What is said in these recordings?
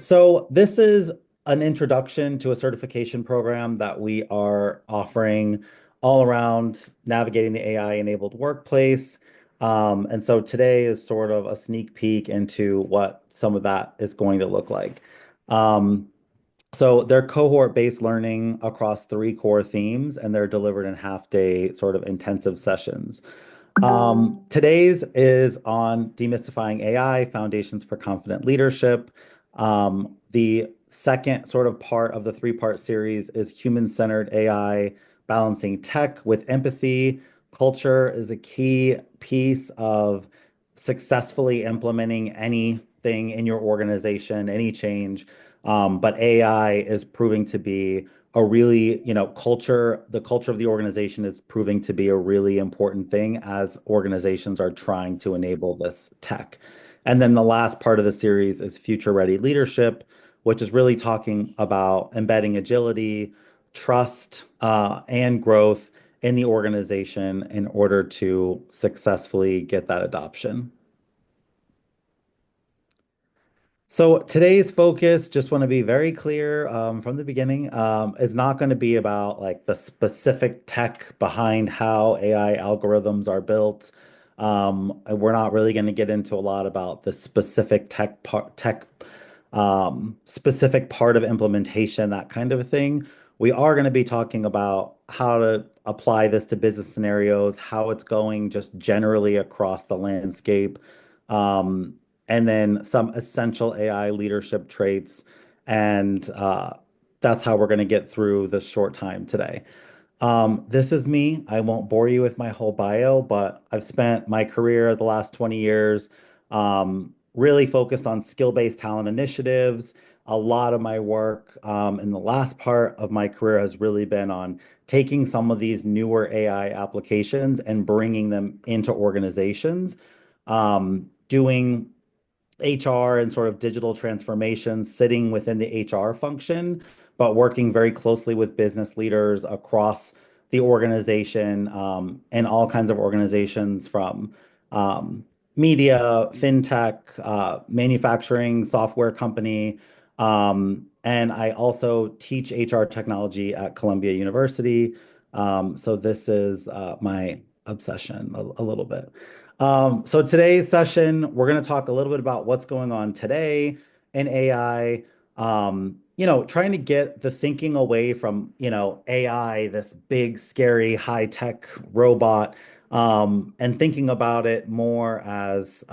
So this is an introduction to a certification program that we are offering all around navigating the AI-enabled workplace. And so today is sort of a sneak peek into what some of that is going to look like. Um, so they're cohort-based learning across three core themes, and they're delivered in half-day sort of intensive sessions. Today's is on demystifying AI, foundations for confident leadership. The second sort of part of the three-part series is human-centered AI, balancing tech with empathy. Culture is a key piece of successfully implementing anything in your organization, any change. But AI is proving to be a really, culture, the culture of the organization is proving to be a really important thing as organizations are trying to enable this tech. And then the last part of the series is future ready leadership, which is really talking about embedding agility, trust, and growth in the organization in order to successfully get that adoption. So today's focus, just want to be very clear from the beginning, is not going to be about like the specific tech behind how AI algorithms are built. And we're not really going to get into a lot about the specific specific part of implementation, that kind of a thing. We are going to be talking about how to apply this to business scenarios, how it's going just generally across the landscape. Um, and then some essential AI leadership traits. And that's how we're going to get through this short time today. This is me. I won't bore you with my whole bio, but I've spent my career the last 20 years really focused on skill-based talent initiatives. A lot of my work in the last part of my career has really been on taking some of these newer AI applications and bringing them into organizations, doing HR and sort of digital transformation sitting within the HR function, but working very closely with business leaders across the organization and all kinds of organizations from media, fintech, manufacturing, software company. And I also teach HR technology at Columbia University. So this is my obsession a little bit. So today's session, we're going to talk a little bit about what's going on today in AI. Trying to get the thinking away from, AI, this big, scary, high-tech robot, and thinking about it more as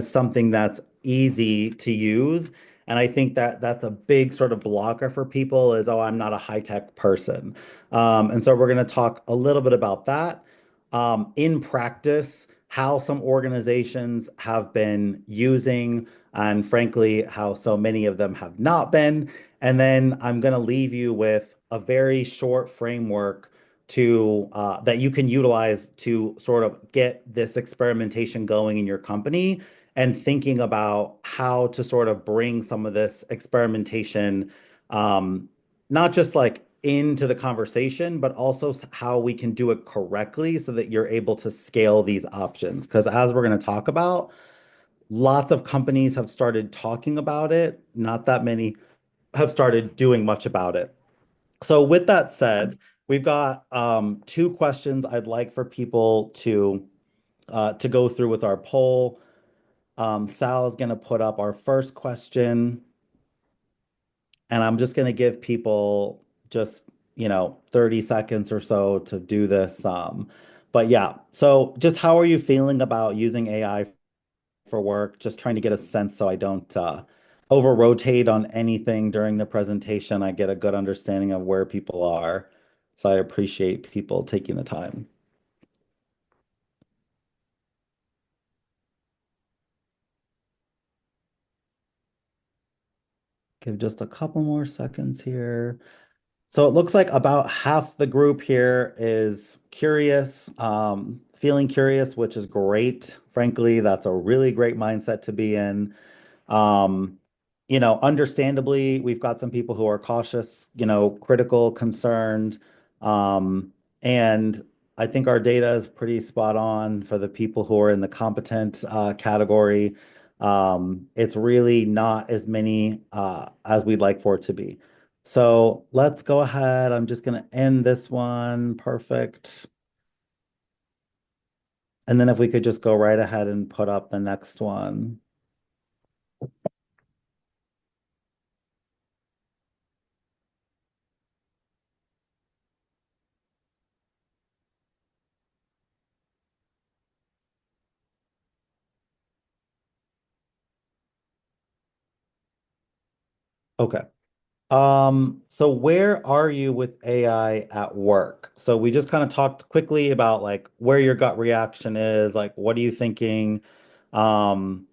something that's easy to use. And I think that that's a big sort of blocker for people is, oh, I'm not a high-tech person. And so we're going to talk a little bit about that. In practice, how some organizations have been using, and frankly, how so many of them have not been. And then I'm going to leave you with a very short framework to that you can utilize to sort of get this experimentation going in your company and thinking about how to sort of bring some of this experimentation, not just like into the conversation, but also how we can do it correctly so that you're able to scale these options. Because as we're going to talk about, lots of companies have started talking about it. Not that many have started doing much about it. So with that said, we've got two questions I'd like for people to go through with our poll. Sal is going to put up our first question, and I'm just going to give people just, 30 seconds or so to do this. But yeah, so just how are you feeling about using AI for work? Just trying to get a sense so I don't over rotate on anything during the presentation. I get a good understanding of where people are. So I appreciate people taking the time. Give just a couple more seconds here. So it looks like about half the group here is curious, feeling curious, which is great. Frankly, that's a really great mindset to be in. Um, Understandably, we've got some people who are cautious, critical, concerned. And I think our data is pretty spot on for the people who are in the competent category. It's really not as many as we'd like for it to be. So let's go ahead. I'm just going to end this one. Perfect. And then if we could just go right ahead and put up the next one. Okay. So where are you with AI at work? So we just kind of talked quickly about like where your gut reaction is, like what are you thinking? Um,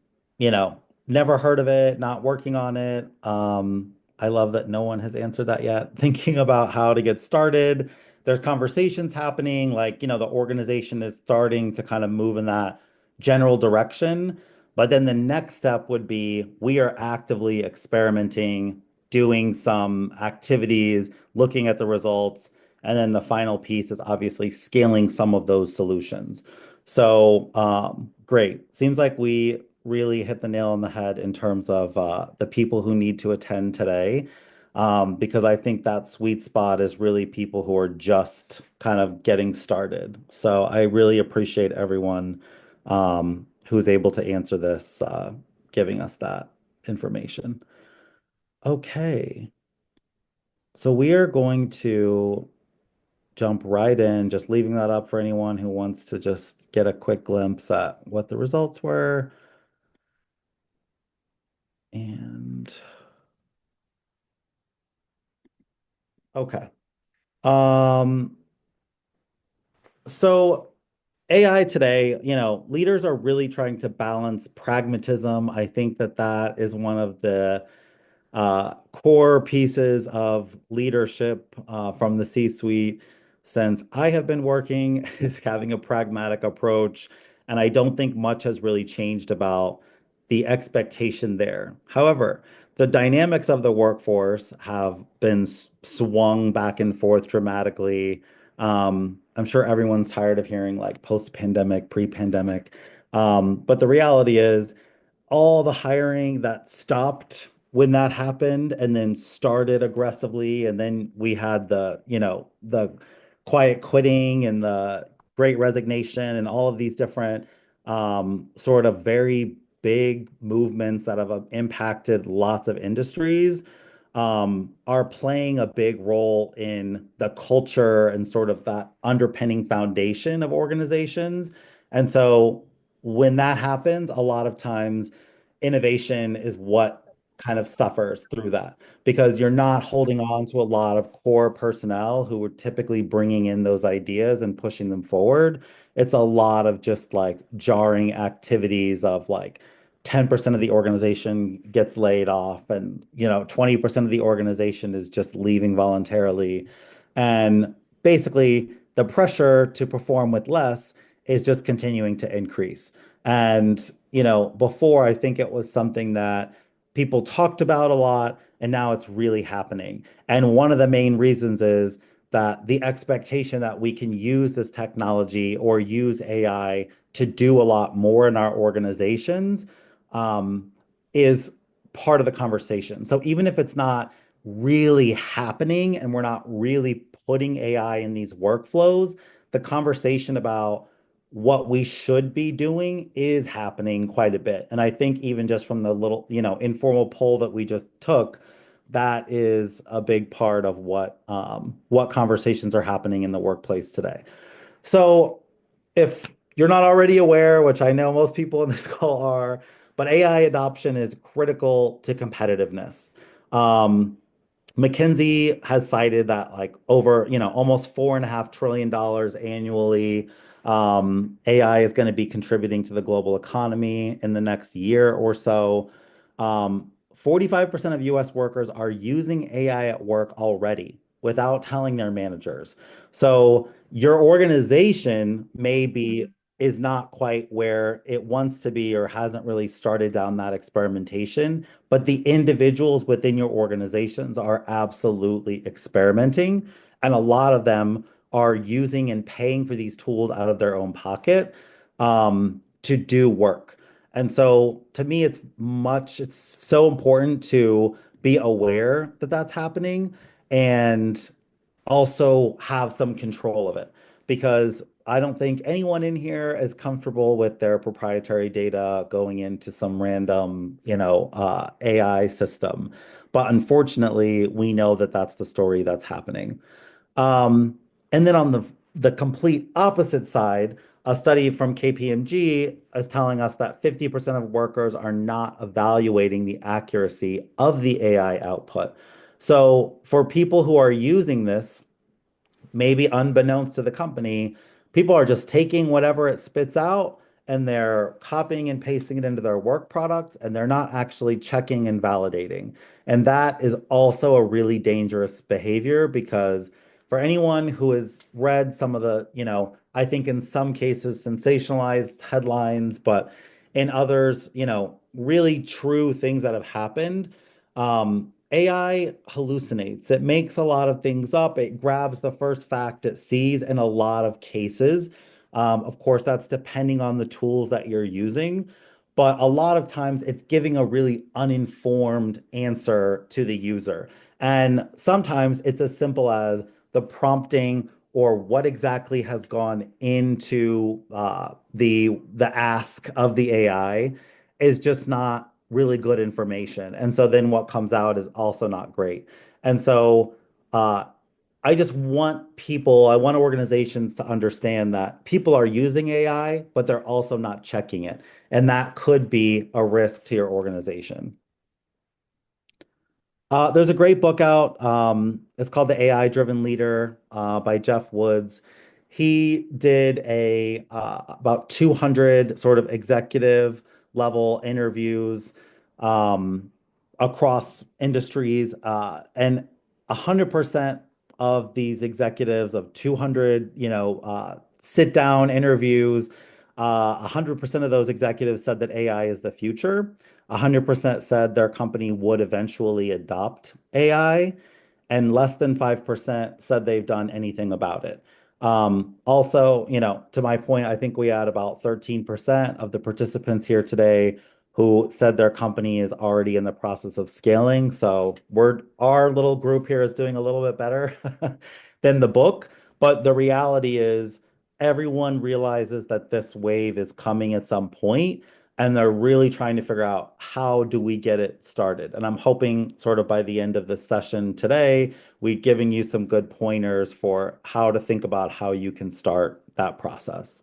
never heard of it, not working on it. I love that no one has answered that yet. Thinking about how to get started. There's conversations happening, like, the organization is starting to kind of move in that general direction. But then the next step would be we are actively experimenting, doing some activities, looking at the results, and then the final piece is obviously scaling some of those solutions. So, great. Seems like we really hit the nail on the head in terms of the people who need to attend today, because I think that sweet spot is really people who are just kind of getting started. So I really appreciate everyone who's able to answer this, giving us that information. Okay. So we are going to jump right in, just leaving that up for anyone who wants to just get a quick glimpse at what the results were. And okay. Um, so AI today, leaders are really trying to balance pragmatism. I think that that is one of the core pieces of leadership from the C-suite since I have been working is having a pragmatic approach. And I don't think much has really changed about the expectation there. However, the dynamics of the workforce have been swung back and forth dramatically. I'm sure everyone's tired of hearing like post-pandemic, pre-pandemic. But the reality is, all the hiring that stopped when that happened and then started aggressively, and then we had the quiet quitting and the great resignation and all of these different sort of very big movements that have impacted lots of industries, are playing a big role in the culture and sort of that underpinning foundation of organizations. And so when that happens, a lot of times innovation is what kind of suffers through that because you're not holding on to a lot of core personnel who were typically bringing in those ideas and pushing them forward. It's a lot of just like jarring activities of like 10% of the organization gets laid off and 20% of the organization is just leaving voluntarily. And basically the pressure to perform with less is just continuing to increase. And, before I think it was something that people talked about a lot, and now it's really happening. And one of the main reasons is that the expectation that we can use this technology or use AI to do a lot more in our organizations, um, is part of the conversation. So even if it's not really happening and we're not really putting AI in these workflows, the conversation about what we should be doing is happening quite a bit. And I think even just from the little, informal poll that we just took, that is a big part of what conversations are happening in the workplace today. So if you're not already aware, which I know most people in this call are, but AI adoption is critical to competitiveness. Um, McKinsey has cited that like over, almost $4.5 trillion annually, AI is going to be contributing to the global economy in the next year or so. 45% of US workers are using AI at work already without telling their managers. So your organization maybe is not quite where it wants to be or hasn't really started down that experimentation, but the individuals within your organizations are absolutely experimenting. And a lot of them are using and paying for these tools out of their own pocket to do work. And so to me, it's so important to be aware that that's happening and also have some control of it because I don't think anyone in here is comfortable with their proprietary data going into some random, AI system. But unfortunately, we know that that's the story that's happening. Um, and then on the complete opposite side, a study from KPMG is telling us that 50% of workers are not evaluating the accuracy of the AI output. So for people who are using this, maybe unbeknownst to the company, people are just taking whatever it spits out and they're copying and pasting it into their work product and they're not actually checking and validating. And that is also a really dangerous behavior because for anyone who has read some of the, I think in some cases sensationalized headlines, but in others, really true things that have happened, AI hallucinates. It makes a lot of things up. It grabs the first fact it sees in a lot of cases. Of course, that's depending on the tools that you're using. But a lot of times it's giving a really uninformed answer to the user. And sometimes it's as simple as the prompting or what exactly has gone into the ask of the AI is just not really good information. And so then what comes out is also not great. And so uh, I want organizations to understand that people are using AI, but they're also not checking it. And that could be a risk to your organization. There's a great book out. It's called The AI Driven Leader by Jeff Woods. He did a about 200 sort of executive level interviews um, across industries, and 100% of these executives of 200, sit down interviews, 100% of those executives said that AI is the future. 100% said their company would eventually adopt AI, and less than 5% said they've done anything about it. Also, to my point, I think we had about 13% of the participants here today who said their company is already in the process of scaling. So our little group here is doing a little bit better than the book. But the reality is everyone realizes that this wave is coming at some point and they're really trying to figure out how do we get it started. And I'm hoping sort of by the end of this session today, we're giving you some good pointers for how to think about how you can start that process.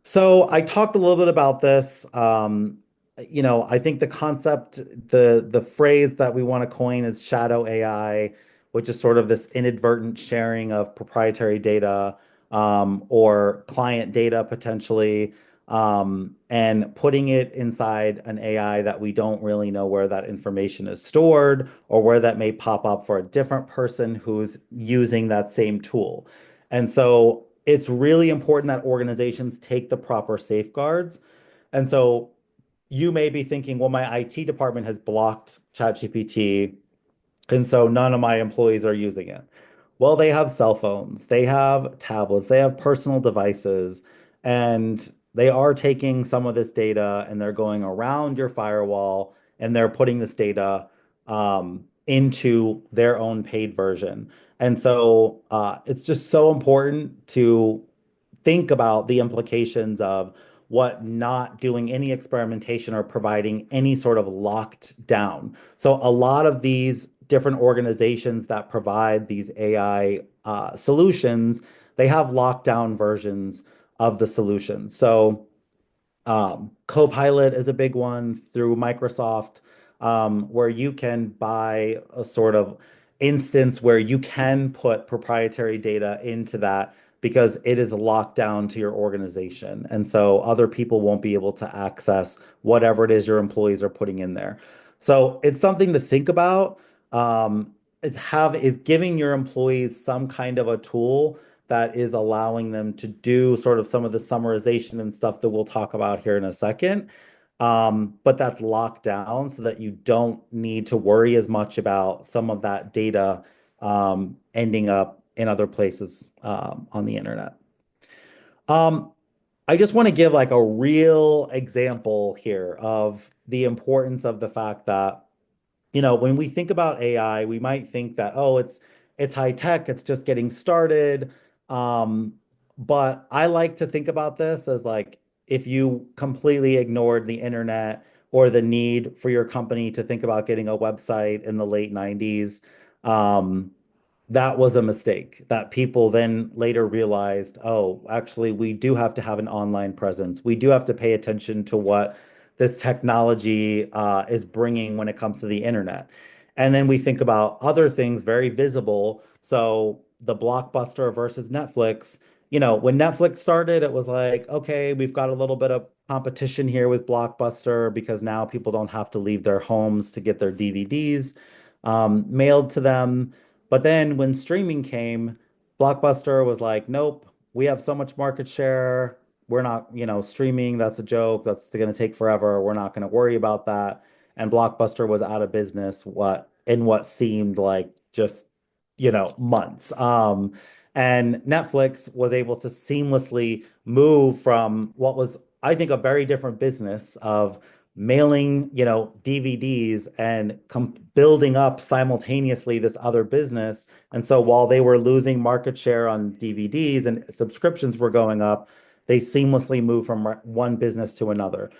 So I talked a little bit about this. I think the concept, the phrase that we want to coin is shadow AI, which is sort of this inadvertent sharing of proprietary data or client data potentially, and putting it inside an AI that we don't really know where that information is stored or where that may pop up for a different person who's using that same tool. And so it's really important that organizations take the proper safeguards. And so you may be thinking, well, my IT department has blocked ChatGPT, and so none of my employees are using it. Well, they have cell phones, they have tablets, they have personal devices, and they are taking some of this data and they're going around your firewall and they're putting this data into their own paid version. And so it's just so important to think about the implications of what not doing any experimentation or providing any sort of locked down. So a lot of these different organizations that provide these AI solutions, they have locked down versions of the solution. So Copilot is a big one through Microsoft, where you can buy a sort of instance where you can put proprietary data into that because it is locked down to your organization. And so other people won't be able to access whatever it is your employees are putting in there. So it's something to think about. Is giving your employees some kind of a tool that is allowing them to do sort of some of the summarization and stuff that we'll talk about here in a second. But that's locked down so that you don't need to worry as much about some of that data ending up in other places on the internet. Um, I just want to give like a real example here of the importance of the fact that, when we think about AI, we might think that, oh, it's high tech, it's just getting started. Um, but I like to think about this as like if you completely ignored the internet or the need for your company to think about getting a website in the late 90s, um, that was a mistake that people then later realized, oh, actually, we do have to have an online presence. We do have to pay attention to what this technology is bringing when it comes to the internet. And then we think about other things very visible. So the Blockbuster versus Netflix, when Netflix started, it was like, okay, we've got a little bit of competition here with Blockbuster because now people don't have to leave their homes to get their DVDs mailed to them. But then when streaming came, Blockbuster was like, nope, we have so much market share. We're not, streaming, that's a joke. That's going to take forever. We're not going to worry about that. And Blockbuster was out of business what seemed like just, months. And Netflix was able to seamlessly move from what was, I think, a very different business of mailing, DVDs and building up simultaneously this other business. And so while they were losing market share on DVDs and subscriptions were going up, they seamlessly moved from one business to another.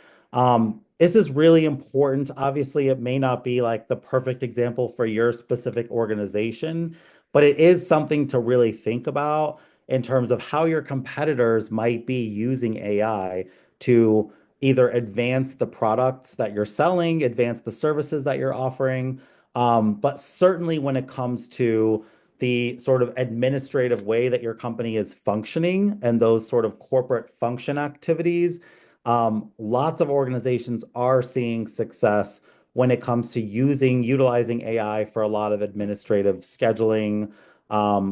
This is really important. Obviously, it may not be like the perfect example for your specific organization, but it is something to really think about in terms of how your competitors might be using AI to either advance the products that you're selling, advance the services that you're offering. But certainly when it comes to the sort of administrative way that your company is functioning and those sort of corporate function activities, lots of organizations are seeing success when it comes to utilizing AI for a lot of administrative scheduling,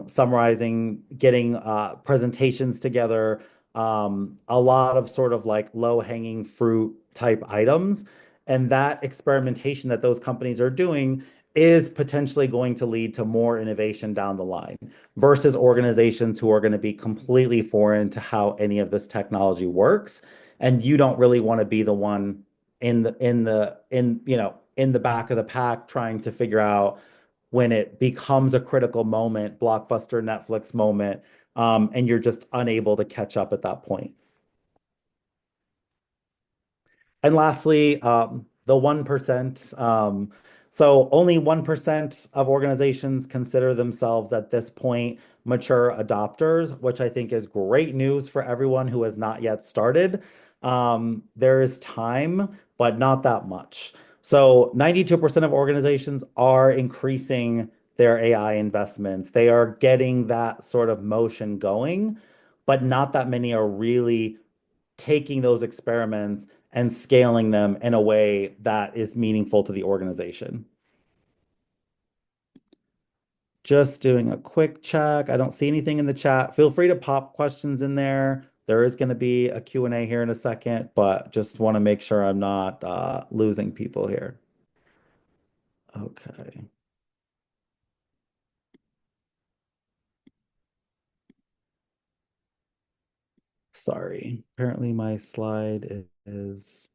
summarizing, getting presentations together, a lot of sort of like low-hanging fruit type items. And that experimentation that those companies are doing is potentially going to lead to more innovation down the line versus organizations who are going to be completely foreign to how any of this technology works. And you don't really want to be the one in the back of the pack trying to figure out when it becomes a critical moment, blockbuster Netflix moment, and you're just unable to catch up at that point. And lastly, the 1%. So only 1% of organizations consider themselves at this point mature adopters, which I think is great news for everyone who has not yet started. There is time, but not that much. So 92% of organizations are increasing their AI investments. They are getting that sort of motion going, but not that many are really taking those experiments and scaling them in a way that is meaningful to the organization. Just doing a quick check. I don't see anything in the chat. Feel free to pop questions in there. There is going to be a Q&A here in a second, but just want to make sure I'm not losing people here. Okay. Sorry. Apparently my slide is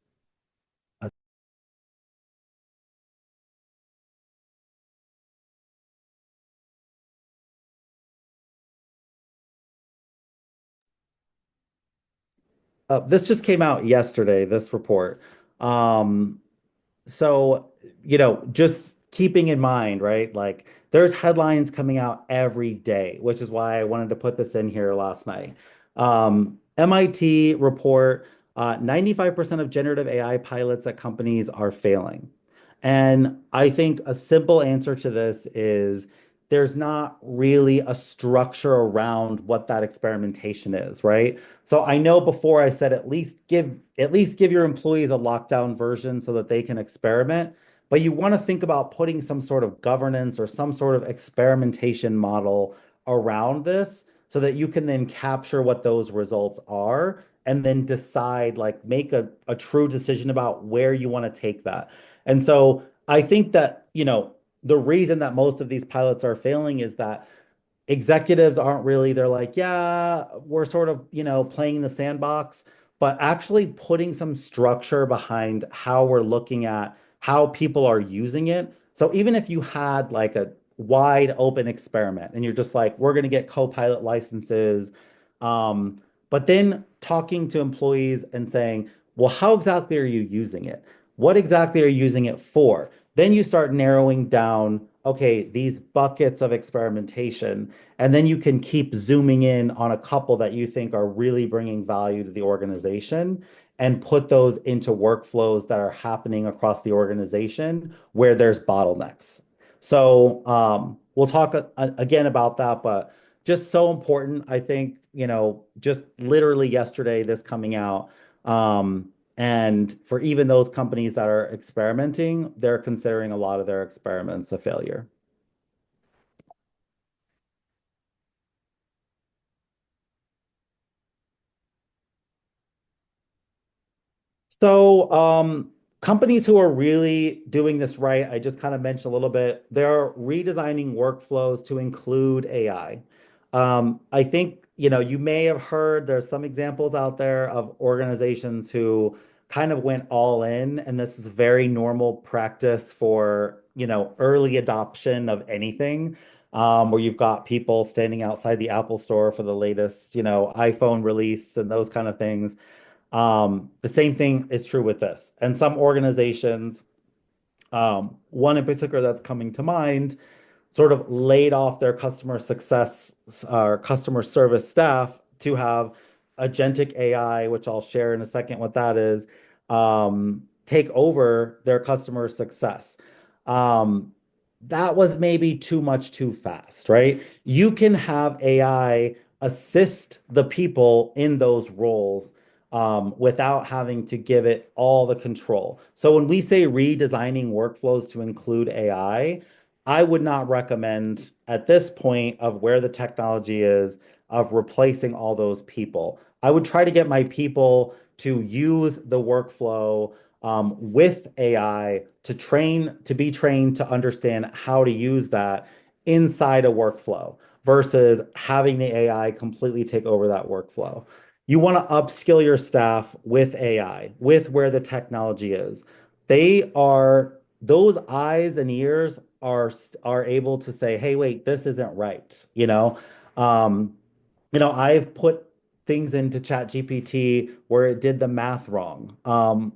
this just came out yesterday, this report. Um, so, just keeping in mind, right? Like there's headlines coming out every day, which is why I wanted to put this in here last night. MIT report 95% of generative AI pilots at companies are failing. And I think a simple answer to this is there's not really a structure around what that experimentation is, right? So I know before I said at least give your employees a lockdown version so that they can experiment, but you want to think about putting some sort of governance or some sort of experimentation model around this so that you can then capture what those results are and then decide, like make a true decision about where you want to take that. And so I think that, the reason that most of these pilots are failing is that executives aren't really, they're like, yeah, we're sort of, playing in the sandbox, but actually putting some structure behind how we're looking at how people are using it. So even if you had like a wide open experiment and you're just like, we're going to get Copilot licenses, but then talking to employees and saying, well, how exactly are you using it? What exactly are you using it for? Then you start narrowing down, okay, these buckets of experimentation, and then you can keep zooming in on a couple that you think are really bringing value to the organization and put those into workflows that are happening across the organization where there's bottlenecks. So we'll talk again about that, but just so important, I think, just literally yesterday, this coming out. And for even those companies that are experimenting, they're considering a lot of their experiments a failure. So, companies who are really doing this right, I just kind of mentioned a little bit, they're redesigning workflows to include AI. I think, you may have heard there's some examples out there of organizations who kind of went all in, and this is very normal practice for, early adoption of anything. Where you've got people standing outside the Apple store for the latest, iPhone release and those kind of things. The same thing is true with this. And some organizations, one in particular that's coming to mind, sort of laid off their customer success or customer service staff to have agentic AI, which I'll share in a second what that is, take over their customer success. Um, that was maybe too much too fast, right? You can have AI assist the people in those roles without having to give it all the control. So when we say redesigning workflows to include I would not recommend at this point of where the technology is of replacing all those people. I would try to get my people to use the workflow with AI to be trained to understand how to use that inside a workflow versus having the AI completely take over that workflow. You want to upskill your staff with AI, with where the technology is. Those eyes and ears are able to say, "Hey, wait, this isn't right." Um, I've put things into ChatGPT where it did the math wrong.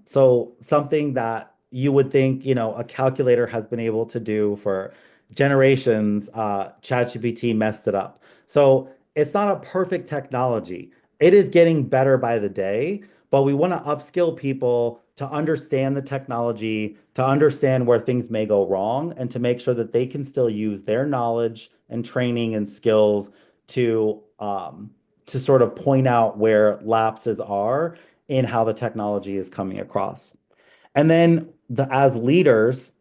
So something that you would think, a calculator has been able to do for generations, ChatGPT messed it up. So it's not a perfect technology. It is getting better by the day, but we want to upskill people to understand the technology, to understand where things may go wrong, and to make sure that they can still use their knowledge and training and skills to sort of point out where lapses are in how the technology is coming across. And then as leaders,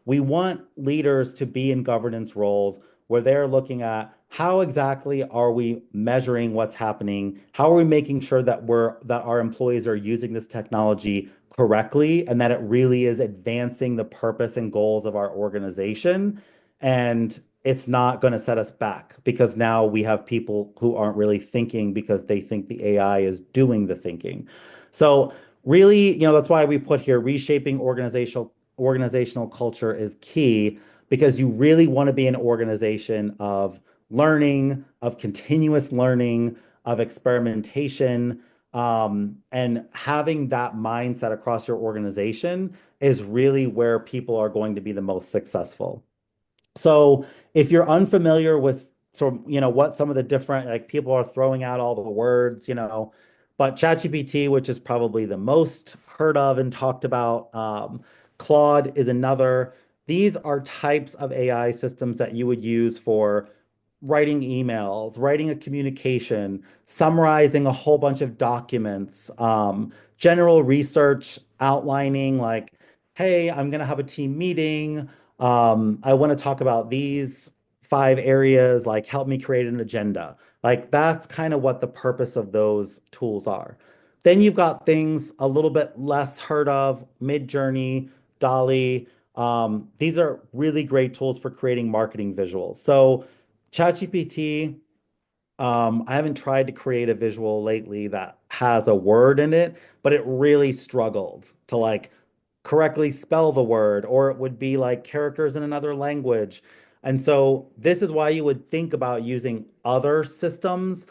we want leaders to be in governance roles where they're looking at how exactly are we measuring what's happening? How are we making sure that our employees are using this technology correctly and that it really is advancing the purpose and goals of our organization? And it's not going to set us back because now we have people who aren't really thinking because they think the AI is doing the thinking. So really, that's why we put here reshaping organizational culture is key because you really want to be an organization of learning, of continuous learning, of experimentation, and having that mindset across your organization is really where people are going to be the most successful. So if you're unfamiliar with what some of the different like people are throwing out all the words, but ChatGPT, which is probably the most heard of and talked about, Claude is another. These are types of AI systems that you would use for writing emails, writing a communication, summarizing a whole bunch of documents, general research, outlining like, hey, I'm going to have a team meeting. I want to talk about these 5 areas, like help me create an agenda. Like that's kind of what the purpose of those tools are. Then you've got things a little bit less heard of, Midjourney, Dolly. These are really great tools for creating marketing visuals. So ChatGPT, I haven't tried to create a visual lately that has a word in it, but it really struggled to like correctly spell the word, or it would be like characters in another language. And so this is why you would think about using other systems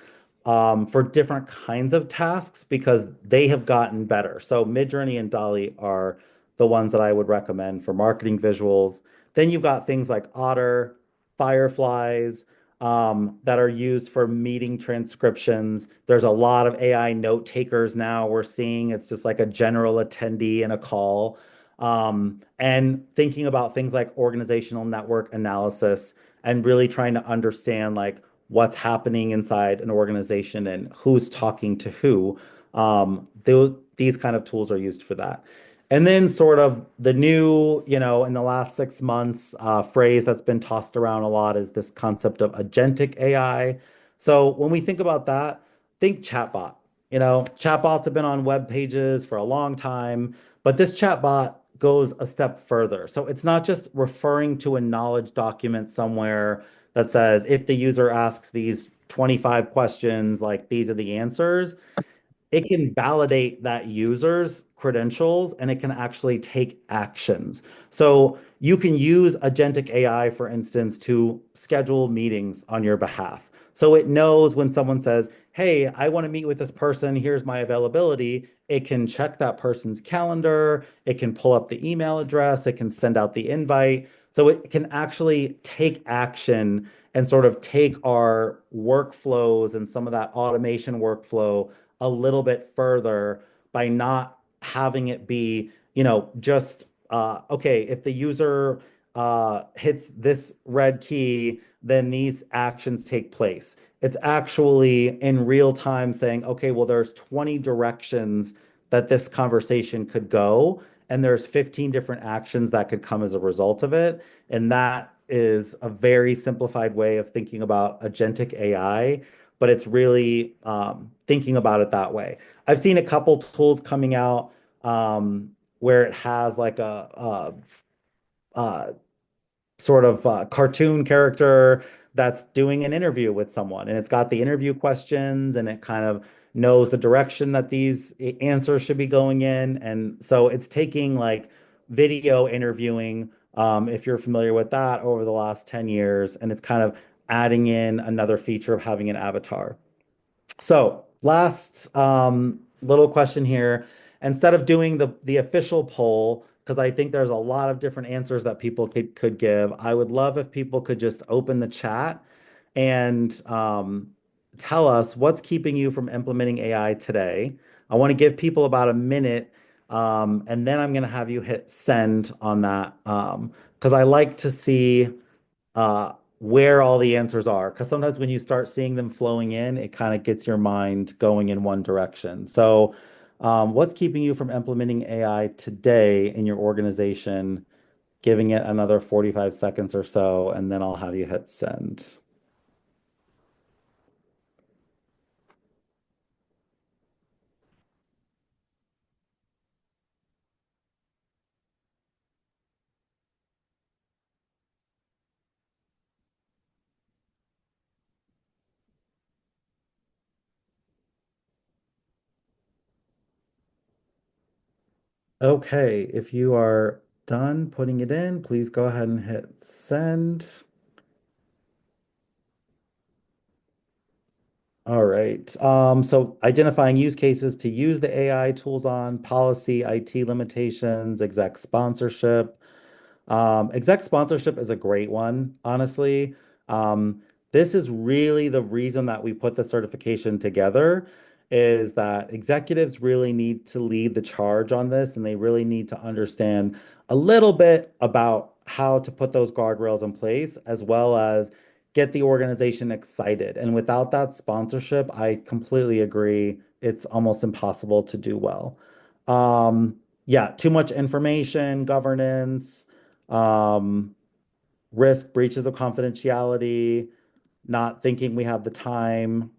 for different kinds of tasks because they have gotten better. So Midjourney and Dolly are the ones that I would recommend for marketing visuals. Then you've got things like Otter, Fireflies, that are used for meeting transcriptions. There's a lot of AI note takers now we're seeing. It's just like a general attendee in a call. And thinking about things like organizational network analysis and really trying to understand like what's happening inside an organization and who's talking to who. These kind of tools are used for that. And then sort of the new, in the last 6 months, phrase that's been tossed around a lot is this concept of agentic AI. So when we think about that, think chatbot. Chatbots have been on web pages for a long time, but this chatbot goes a step further. So it's not just referring to a knowledge document somewhere that says if the user asks these 25 questions, like these are the answers. It can validate that user's credentials and it can actually take actions. So you can use agentic AI, for instance, to schedule meetings on your behalf. So it knows when someone says, hey, I want to meet with this person, here's my availability. It can check that person's calendar, it can pull up the email address, it can send out the invite. So it can actually take action and sort of take our workflows and some of that automation workflow a little bit further by not having it be, just okay, if the user hits this red key, then these actions take place. It's actually in real time saying, okay, well, there's 20 directions that this conversation could go, and there's 15 different actions that could come as a result of it. And that is a very simplified way of thinking about agentic AI, but it's really thinking about it that way. I've seen a couple tools coming out where it has like a sort of cartoon character that's doing an interview with someone, and it's got the interview questions, and it kind of knows the direction that these answers should be going in. And so it's taking like video interviewing, if you're familiar with that, over the last 10 years, and it's kind of adding in another feature of having an avatar. So, last little question here. Instead of doing the official poll, because I think there's a lot of different answers that people could give, I would love if people could just open the chat and tell us what's keeping you from implementing AI today. I want to give people about a minute, and then I'm going to have you hit send on that, because I like to see where all the answers are. Because sometimes when you start seeing them flowing in, it kind of gets your mind going in one direction. So, what's keeping you from implementing AI today in your organization? Giving it another 45 seconds or so, and then I'll have you hit send. Okay, if you are done putting it in, please go ahead and hit send. All right. So identifying use cases to use the AI tools on, policy, IT limitations, exec sponsorship. Exec sponsorship is a great one, honestly. This is really the reason that we put the certification together, is that executives really need to lead the charge on this, and they really need to understand a little bit about how to put those guardrails in place, as well as get the organization excited. And without that sponsorship, I completely agree, it's almost impossible to do well. Yeah, too much information, governance, um, risk, breaches of confidentiality, not thinking we have the time,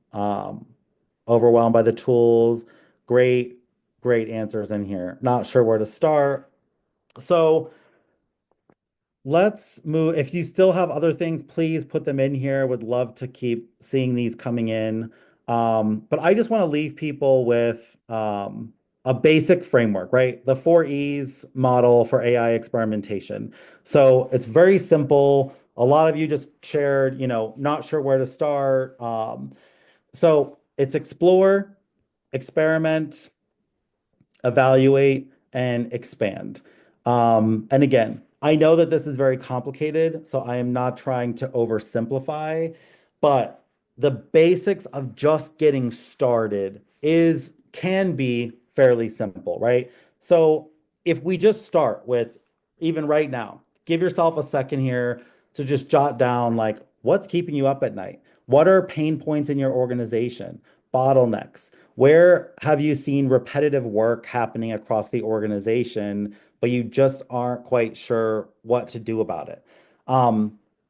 overwhelmed by the tools. Great, great answers in here. Not sure where to start. So Let's move. If you still have other things, please put them in here. Would love to keep seeing these coming in. But I just want to leave people with a basic framework, right? The 4 E's model for AI experimentation. So it's very simple. A lot of you just shared, not sure where to start. So it's explore, experiment, evaluate, and expand. And again, I know that this is very complicated, so I am not trying to oversimplify, but the basics of just getting started is can be fairly simple, right? So if we just start with even right now, give yourself a second here to just jot down like what's keeping you up at night? What are pain points in your organization? Bottlenecks? Where have you seen repetitive work happening across the organization, but you just aren't quite sure what to do about it?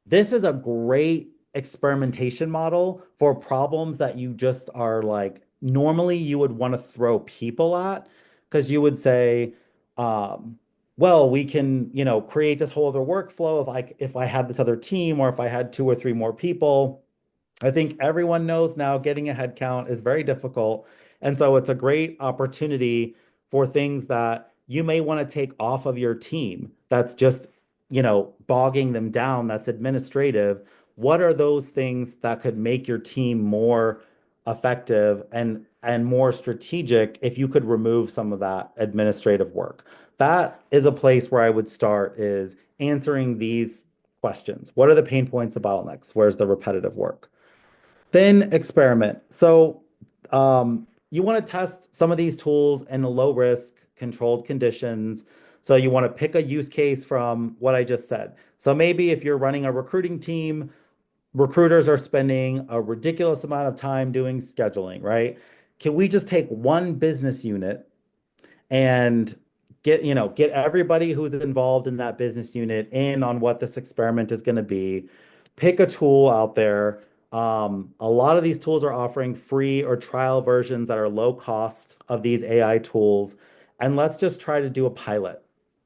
This is a great experimentation model for problems that you just are like, normally you would want to throw people at because you would say, well, we can, create this whole other workflow if I had this other team or if I had two or three more people. I think everyone knows now getting a head count is very difficult. And so it's a great opportunity for things that you may want to take off of your team that's just, bogging them down, that's administrative. What are those things that could make your team more effective and more strategic if you could remove some of that administrative work? That is a place where I would start is answering these questions. What are the pain points, the bottlenecks? Where's the repetitive work? Then experiment. So you want to test some of these tools in the low risk, controlled conditions. So you want to pick a use case from what I just said. So maybe if you're running a recruiting team, recruiters are spending a ridiculous amount of time doing scheduling, right? Can we just take one business unit and get everybody who's involved in that business unit in on what this experiment is going to be? Pick a tool out there. A lot of these tools are offering free or trial versions that are low cost of these AI tools, and let's just try to do a pilot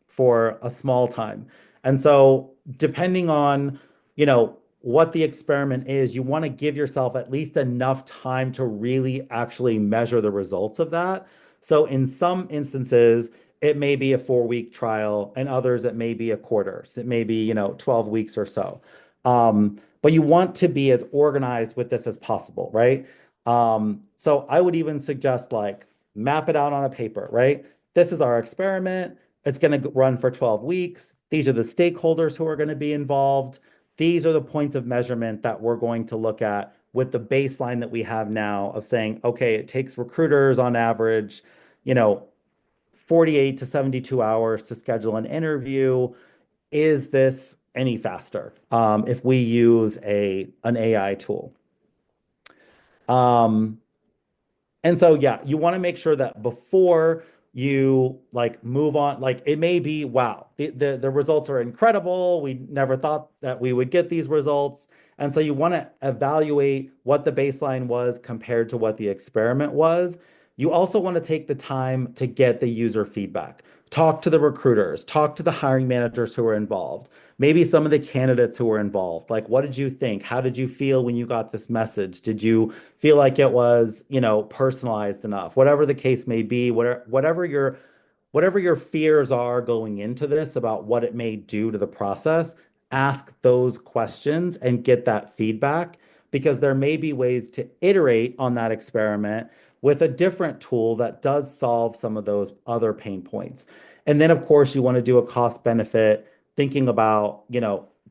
for a small time. And so depending on what the experiment is, you want to give yourself at least enough time to really actually measure the results of that. So in some instances, it may be a 4 week trial, and others it may be a quarter. So it may be, 12 weeks or so. But you want to be as organized with this as possible, right? So I would even suggest like map it out on a paper, right? This is our experiment. It's going to run for 12 weeks. These are the stakeholders who are going to be involved. These are the points of measurement that we're going to look at with the baseline that we have now of saying, okay, it takes recruiters on average, you know, 48 to 72 hours to schedule an interview. Is this any faster if we use an AI tool? Um, and so, yeah, you want to make sure that before you like move on, like it may be, wow, the results are incredible. We never thought that we would get these results. And so you want to evaluate what the baseline was compared to what the experiment was. You also want to take the time to get the user feedback. Talk to the recruiters, talk to the hiring managers who are involved, maybe some of the candidates who were involved. Like, what did you think? How did you feel when you got this message? Did you feel like it was, personalized enough? Whatever the case may be, whatever your fears are going into this about what it may do to the process, ask those questions and get that feedback because there may be ways to iterate on that experiment with a different tool that does solve some of those other pain points. And then, of course, you want to do a cost benefit, thinking about,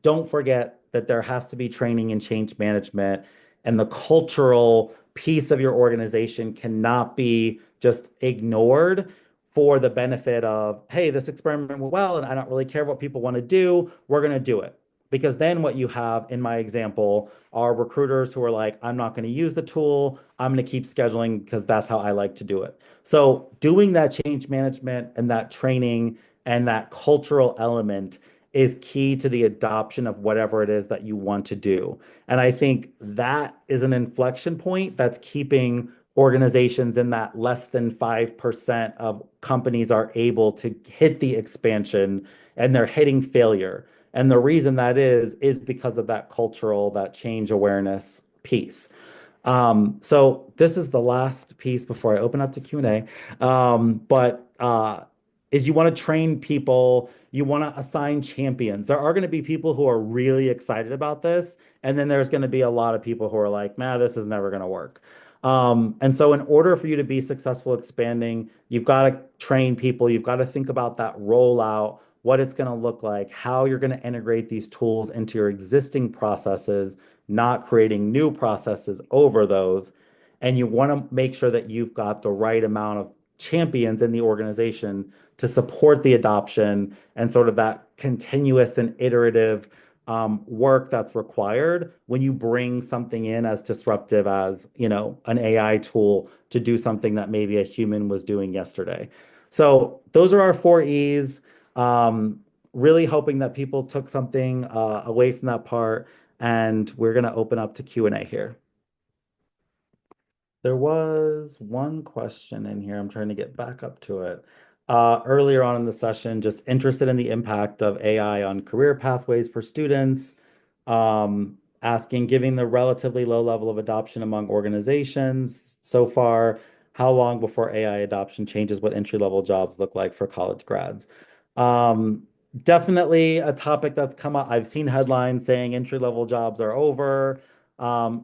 don't forget that there has to be training and change management, and the cultural piece of your organization cannot be just ignored for the benefit of, hey, this experiment went well, and I don't really care what people want to do. We're going to do it. Because then what you have in my example are recruiters who are like, I'm not going to use the tool. I'm going to keep scheduling because that's how I like to do it. So doing that change management and that training and that cultural element is key to the adoption of whatever it is that you want to do. And I think that is an inflection point that's keeping organizations in that less than 5% of companies are able to hit the expansion and they're hitting failure. And the reason that is because of that cultural, that change awareness piece. So this is the last piece before I open up to Q&A. Is you want to train people, you want to assign champions. There are going to be people who are really excited about this, and then there's going to be a lot of people who are like, man, this is never going to work. And so in order for you to be successful expanding, you've got to train people, you've got to think about that rollout, what it's going to look like, how you're going to integrate these tools into your existing processes, not creating new processes over those. And you want to make sure that you've got the right amount of champions in the organization to support the adoption and sort of that continuous and iterative work that's required when you bring something in as disruptive as, an AI tool to do something that maybe a human was doing yesterday. So those are our four E's. Really hoping that people took something away from that part, and we're going to open up to Q&A here. There was one question in here. I'm trying to get back up to it. Earlier on in the session, just interested in the impact of AI on career pathways for students, asking, given the relatively low level of adoption among organizations so far, how long before AI adoption changes what entry-level jobs look like for college grads? Um, Definitely a topic that's come up. I've seen headlines saying entry-level jobs are over.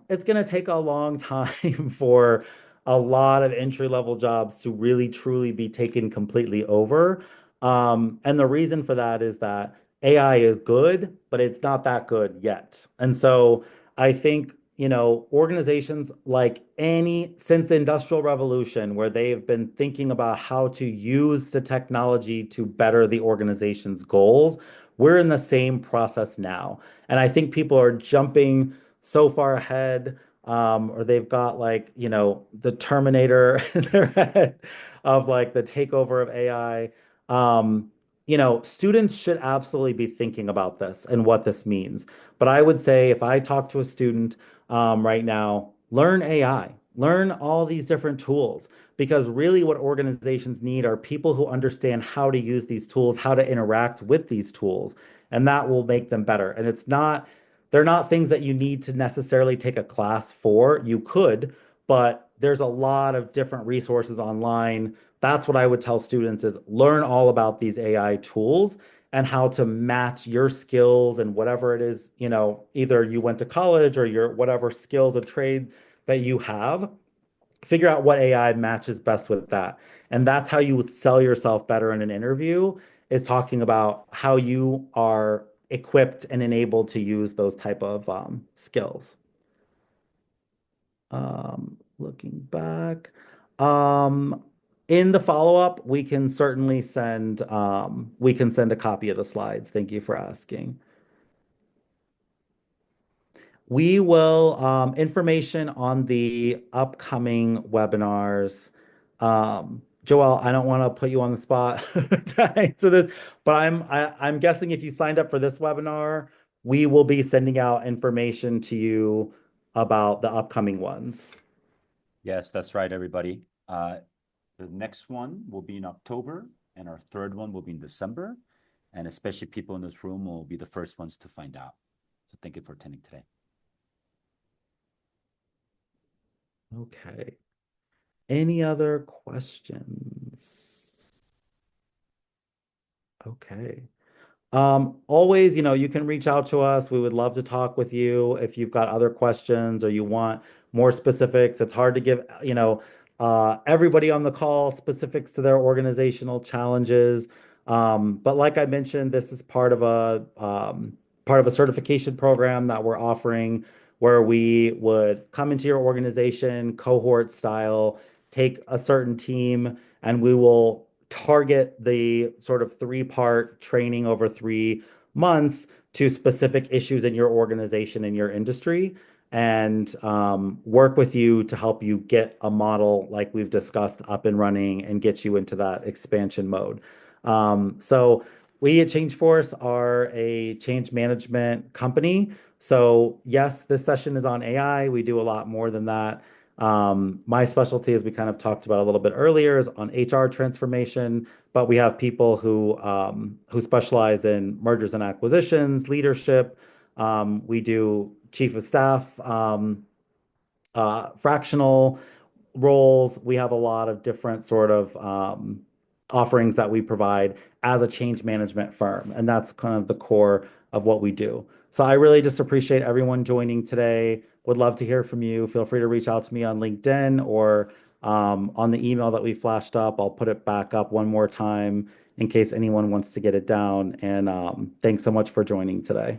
It's going to take a long time for a lot of entry-level jobs to really truly be taken completely over. And the reason for that is that AI is good, but it's not that good yet. And so I think, organizations like since the Industrial Revolution, where they've been thinking about how to use the technology to better the organization's goals, we're in the same process now. And I think people are jumping so far ahead, or they've got like, the Terminator in their head of like the takeover of AI. Students should absolutely be thinking about this and what this means. But I would say if I talk to a student right now, learn AI, learn all these different tools, because really what organizations need are people who understand how to use these tools, how to interact with these tools, and that will make them better. And they're not things that you need to necessarily take a class for. You could, but there's a lot of different resources online. That's what I would tell students is learn all about these AI tools and how to match your skills and whatever it is, either you went to college or your whatever skills or trade that you have, figure out what AI matches best with that. And that's how you would sell yourself better in an interview, is talking about how you are equipped and enabled to use those type of skills. Looking back, um, in the follow-up, we can send a copy of the slides. Thank you for asking. We will, information on the upcoming webinars. Joelle, I don't want to put you on the spot to answer this, but I'm guessing if you signed up for this webinar, we will be sending out information to you about the upcoming ones. Yes, that's right, everybody. The next one will be in October, and our third one will be in December. And especially people in this room will be the first ones to find out. So thank you for attending today. Okay. Any other questions? Okay. Always, you can reach out to us. We would love to talk with you if you've got other questions or you want more specifics. It's hard to give, everybody on the call specifics to their organizational challenges. But like I mentioned, this is part of a certification program that we're offering where we would come into your organization, cohort style, take a certain team, and we will target the sort of three-part training over 3 months to specific issues in your organization and your industry, and work with you to help you get a model like we've discussed up and running and get you into that expansion mode. So we at Changeforce are a change management company. So yes, this session is on AI. We do a lot more than that. My specialty, as we kind of talked about a little bit earlier, is on HR transformation, but we have people who specialize in mergers and acquisitions, leadership. We do chief of staff, fractional roles. We have a lot of different sort of offerings that we provide as a change management firm, and that's kind of the core of what we do. So I really just appreciate everyone joining today. Would love to hear from you. Feel free to reach out to me on LinkedIn or on the email that we flashed up. I'll put it back up one more time in case anyone wants to get it down. And thanks so much for joining today.